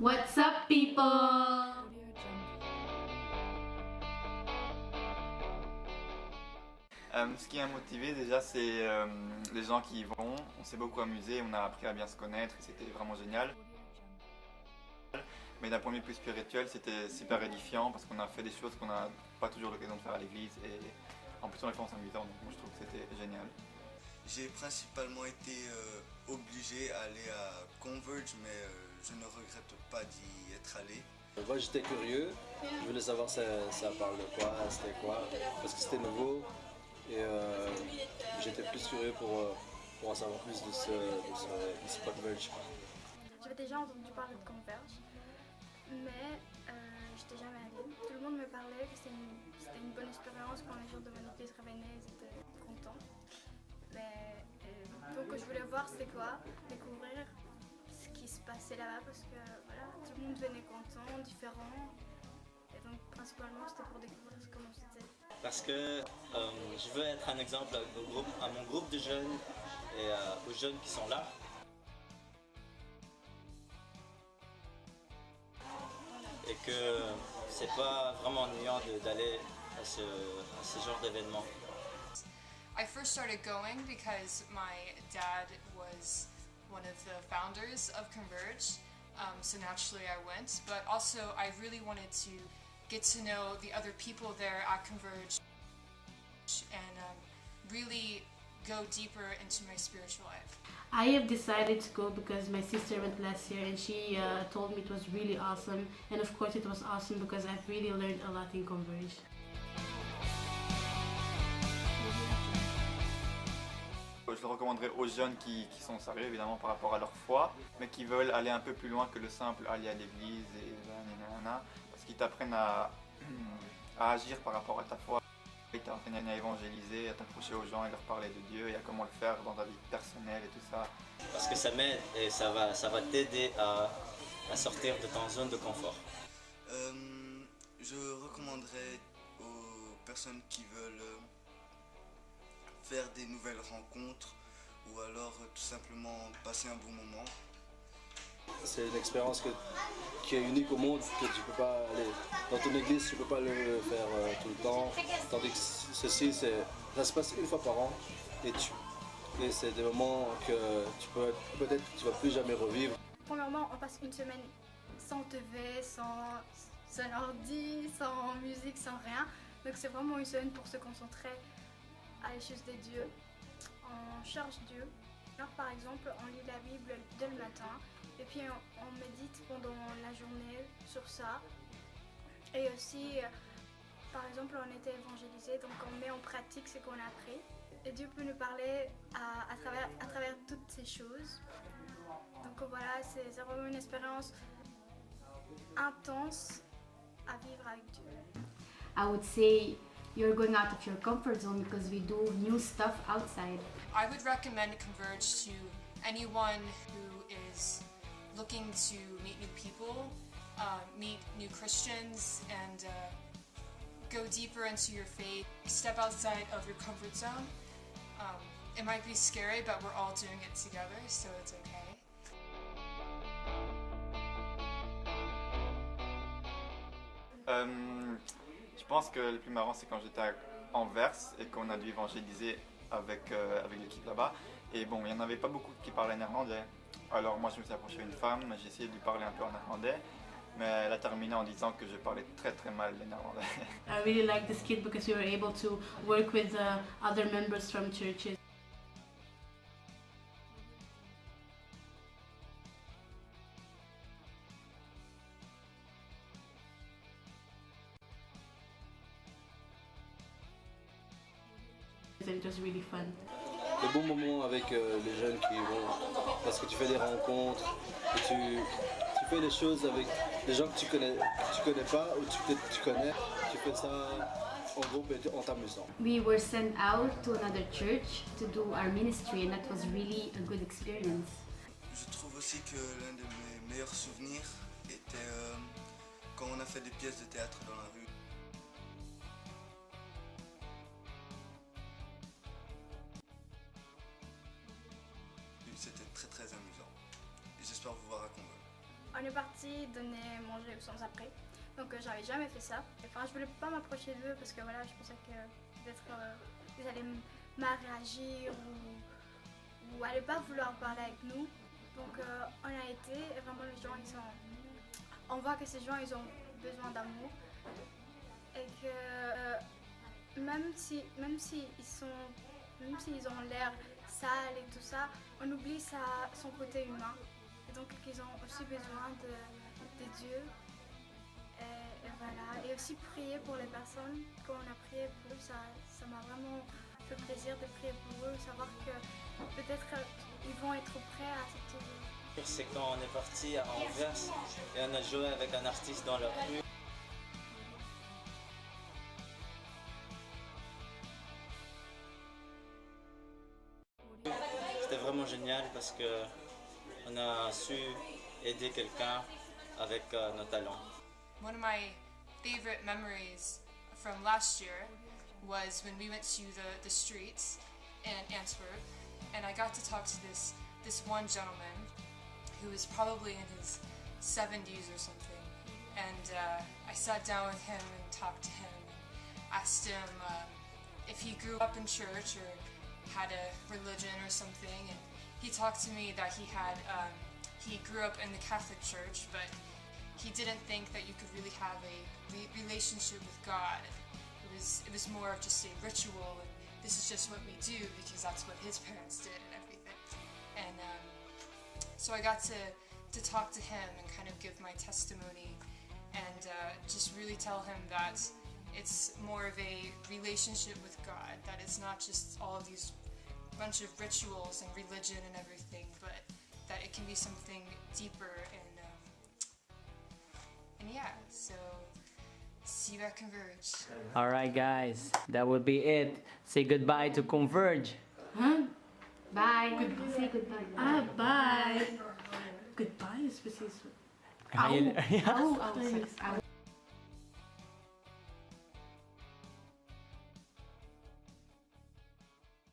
What's up, people? Ce qui m'a motivé déjà, c'est les gens qui y vont. On s'est beaucoup amusé, on a appris à bien se connaître et c'était vraiment génial. Mais d'un point de vue plus spirituel, c'était super édifiant parce qu'on a fait des choses qu'on n'a pas toujours l'occasion de faire à l'église et en plus on les fait en s'amusant, donc moi je trouve que c'était génial. J'ai principalement été obligé à aller à Converge, mais je ne regrette pas d'y être allé. Moi j'étais curieux, je voulais savoir ça parle de quoi, c'était quoi, parce que c'était nouveau et j'étais plus curieux pour en savoir plus de ce Converge. J'avais déjà entendu parler de Converge, mais j'étais jamais allée. Tout le monde me parlait que c'était une bonne expérience quand les gens de mon église revenaient, ils étaient contents. Mais, donc je voulais voir c'était quoi, découvrir ce qui se passait là-bas parce que voilà, tout le monde venait content, différent. Et donc principalement c'était pour découvrir comment c'était. Parce que je veux être un exemple à mon groupe de jeunes et aux jeunes qui sont là. Et que c'est pas vraiment ennuyant d'aller à ce genre d'événement. I first started going because my dad was one of the founders of Converge, so naturally I went. But also I really wanted to get to know the other people there at Converge and really go deeper into my spiritual life. I have decided to go because my sister went last year and she told me it was really awesome. And of course it was awesome because I've really learned a lot in Converge. Je le recommanderais aux jeunes qui sont sérieux évidemment par rapport à leur foi, mais qui veulent aller un peu plus loin que le simple aller à l'église et nanana, parce qu'ils t'apprennent à agir par rapport à ta foi. Ils t'apprennent à évangéliser, à t'approcher aux gens et leur parler de Dieu et à comment le faire dans ta vie personnelle et tout ça. Parce que ça m'aide et ça va t'aider à sortir de ton zone de confort. Je recommanderais aux personnes qui veulent faire des nouvelles rencontres ou alors tout simplement passer un bon moment. C'est une expérience qui est unique au monde, que tu peux pas aller dans ton église, tu peux pas le faire tout le temps, tandis que ceci, ça se passe une fois par an et c'est des moments que peut-être tu vas plus jamais revivre. Premièrement, on passe une semaine sans TV, sans ordi, sans musique, sans rien. Donc c'est vraiment une semaine pour se concentrer à les choses de Dieu. On cherche Dieu. Alors par exemple, on lit la Bible dès le matin et puis on médite pendant la journée sur ça. Et aussi, par exemple, on était évangélisé, donc on met en pratique ce qu'on a appris. Et Dieu peut nous parler à travers toutes ces choses. Donc voilà, c'est vraiment une expérience intense à vivre avec Dieu. I would say you're going out of your comfort zone because we do new stuff outside. I would recommend Converge to anyone who is looking to meet new people, meet new Christians, and go deeper into your faith. Step outside of your comfort zone. It might be scary, but we're all doing it together, so it's okay. Je pense que le plus marrant c'est quand j'étais à Anvers et qu'on a dû évangéliser avec l'équipe là-bas. Et bon, il n'y en avait pas beaucoup qui parlaient néerlandais. Alors moi je me suis approché d'une femme, j'ai essayé de lui parler un peu en néerlandais, mais elle a terminé en disant que je parlais très très mal le néerlandais. I really like this kid because we were able to work with other members from churches. And it was really fun. Des bons moments avec les jeunes qui vont, parce que tu fais des rencontres, et tu fais les choses avec des gens que tu connais pas ou tu connais, tu fais ça en groupe et en t'amusant. We were sent out to another church to do our ministry and that was really a good experience. Je trouve aussi que l'un de mes meilleurs souvenirs était quand on a fait des pièces de théâtre dans la rue. C'était très très amusant. Et j'espère vous voir à Congo. On est parti donner manger aux sans-abri. Donc j'avais jamais fait ça. Enfin, je voulais pas m'approcher d'eux parce que voilà, je pensais que peut-être ils allaient mal réagir ou allaient pas vouloir parler avec nous. Donc on a été et vraiment les gens on voit que ces gens ils ont besoin d'amour et que même s'ils ont l'air sales et tout ça, on oublie son côté humain et donc qu'ils ont aussi besoin de Dieu. Et voilà, et aussi prier pour les personnes. Quand on a prié pour eux, ça m'a vraiment fait plaisir de prier pour eux, savoir que peut-être ils vont être prêts à accepter Dieu. C'est quand on est parti à Anvers et on a joué avec un artiste dans leur rue. C'était vraiment génial parce que on a su aider quelqu'un avec nos talents. One of my favorite memories from last year was when we went to the streets in Antwerp, and I got to talk to this one gentleman who was probably in his 70s or something, and I sat down with him and talked to him and asked him if he grew up in church or had a religion or something, and he talked to me that he grew up in the Catholic Church, but he didn't think that you could really have a relationship with God. It was more of just a ritual, and this is just what we do because that's what his parents did and everything. And so I got to talk to him and kind of give my testimony and just really tell him that it's more of a relationship with God, that it's not just all of these bunch of rituals and religion and everything, but that it can be something deeper and yeah, so see you at Converge. Alright guys, that would be it. Say goodbye to Converge. Huh? Bye. Say goodbye. Ah, bye. Goodbye is precies. Ga je- Au. Au.